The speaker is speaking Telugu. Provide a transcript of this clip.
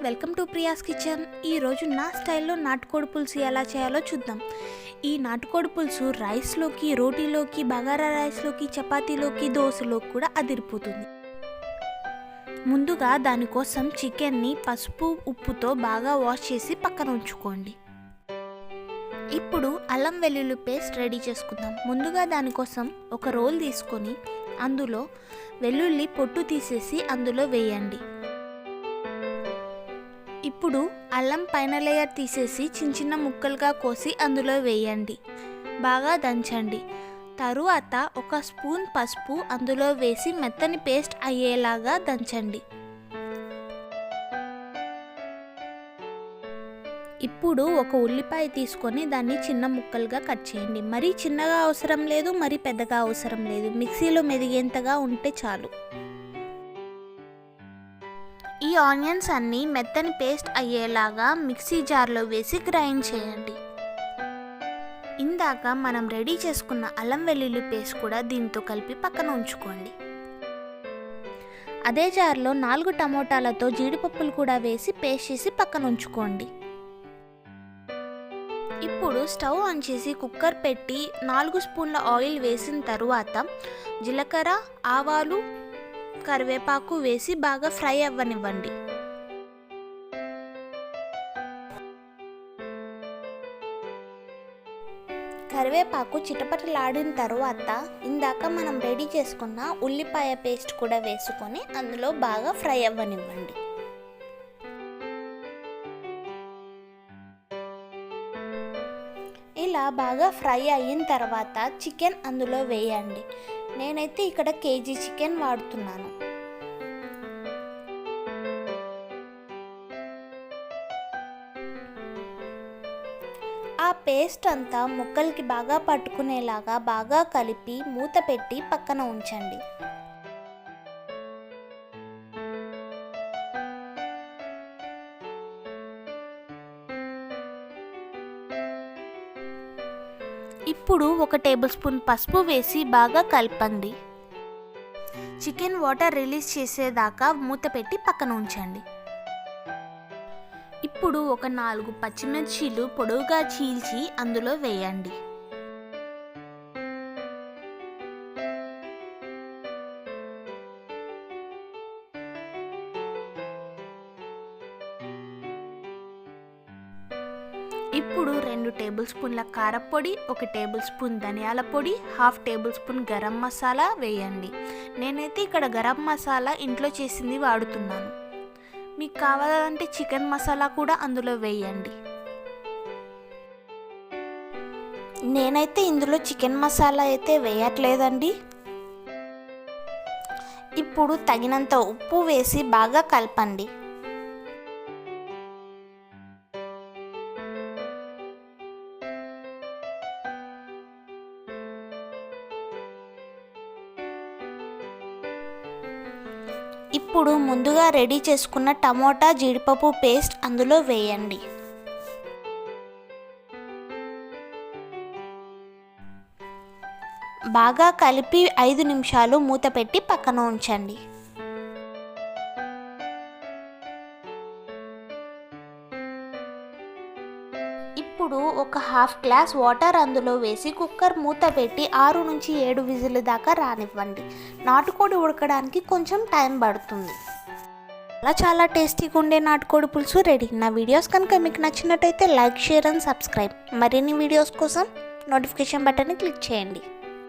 Welcome to Priya's kitchen. ఈరోజు నా స్టైల్లో నాటుకోడి పులుసు ఎలా చేయాలో చూద్దాం. ఈ నాటుకోడి పులుసు రైస్లోకి, రోటీలోకి, బగారా రైస్లోకి, చపాతీలోకి, దోశలోకి కూడా అదిరిపోతుంది. ముందుగా దానికోసం చికెన్ని పసుపు ఉప్పుతో బాగా వాష్ చేసి పక్కన ఉంచుకోండి. ఇప్పుడు అల్లం వెల్లుల్లి పేస్ట్ రెడీ చేసుకుందాం. ముందుగా దానికోసం ఒక రోల్ తీసుకొని అందులో వెల్లుల్లి పొట్టు తీసేసి అందులో వేయండి. ఇప్పుడు అల్లం పైన లేయర్ తీసేసి చిన్న చిన్న ముక్కలుగా కోసి అందులో వేయండి. బాగా దంచండి. తరువాత ఒక స్పూన్ పసుపు అందులో వేసి మెత్తని పేస్ట్ అయ్యేలాగా దంచండి. ఇప్పుడు ఒక ఉల్లిపాయ తీసుకొని దాన్ని చిన్న ముక్కలుగా కట్ చేయండి. మరీ చిన్నగా అవసరం లేదు, మరీ పెద్దగా అవసరం లేదు. మిక్సీలో మెదిగేంతగా ఉంటే చాలు. ఈ ఆనియన్స్ అన్నీ మెత్తని పేస్ట్ అయ్యేలాగా మిక్సీ జార్లో వేసి గ్రైండ్ చేయండి. ఇందాక మనం రెడీ చేసుకున్న అల్లం వెల్లుల్లి పేస్ట్ కూడా దీంతో కలిపి పక్కన ఉంచుకోండి. అదే జార్లో 4 టమోటాలతో జీడిపప్పులు కూడా వేసి పేస్ట్ చేసి పక్కన ఉంచుకోండి. ఇప్పుడు స్టవ్ ఆన్ చేసి కుక్కర్ పెట్టి 4 స్పూన్ల ఆయిల్ వేసిన తరువాత జీలకర్ర, ఆవాలు, కరివేపాకు వేసి బాగా ఫ్రై అవ్వనివ్వండి. కరివేపాకు చిటపటలాడిన తరువాత ఇందాక మనం రెడీ చేసుకున్న ఉల్లిపాయ పేస్ట్ కూడా వేసుకొని అందులో బాగా ఫ్రై అవ్వనివ్వండి. ఇలా బాగా ఫ్రై అయిన తర్వాత చికెన్ అందులో వేయండి. నేనైతే ఇక్కడ కేజీ చికెన్ వాడుతున్నాను. ఆ పేస్ట్ అంతా ముక్కలకి బాగా పట్టుకునేలాగా బాగా కలిపి మూత పెట్టి పక్కన ఉంచండి. ఇప్పుడు ఒక టేబుల్ స్పూన్ పసుపు వేసి బాగా కలపండి. చికెన్ వాటర్ రిలీజ్ చేసేదాకా మూత పెట్టి పక్కన ఉంచండి. ఇప్పుడు ఒక 4 పచ్చిమిర్చీలు పొడవుగా చీల్చి అందులో వేయండి. ఇప్పుడు 2 టేబుల్ స్పూన్ల కారపొడి, 1 టేబుల్ స్పూన్ ధనియాల పొడి, 1/2 టేబుల్ స్పూన్ గరం మసాలా వేయండి. నేనైతే ఇక్కడ గరం మసాలా ఇంట్లో చేసింది వాడుతున్నాను. మీకు కావాలంటే చికెన్ మసాలా కూడా అందులో వేయండి. నేనైతే ఇందులో చికెన్ మసాలా అయితే వేయట్లేదండి. ఇప్పుడు తగినంత ఉప్పు వేసి బాగా కలపండి. ఇప్పుడు ముందుగా రెడీ చేసుకున్న టమోటా, జీడిపప్పు పేస్ట్ అందులో వేయండి. బాగా కలిపి 5 నిమిషాలు మూత పెట్టి పక్కన ఉంచండి. ఇప్పుడు ఒక 1/2 గ్లాస్ వాటర్ అందులో వేసి కుక్కర్ మూత పెట్టి 6 నుంచి 7 విజిల్ దాకా రానివ్వండి. నాటుకోడి ఉడకడానికి కొంచెం టైం పడుతుంది. చాలా టేస్టీగా ఉండే నాటుకోడి పులుసు రెడీ. నా వీడియోస్ కనుక మీకు నచ్చినట్టయితే లైక్, షేర్ అండ్ సబ్స్క్రైబ్. మరిన్ని వీడియోస్ కోసం నోటిఫికేషన్ బటన్ని క్లిక్ చేయండి.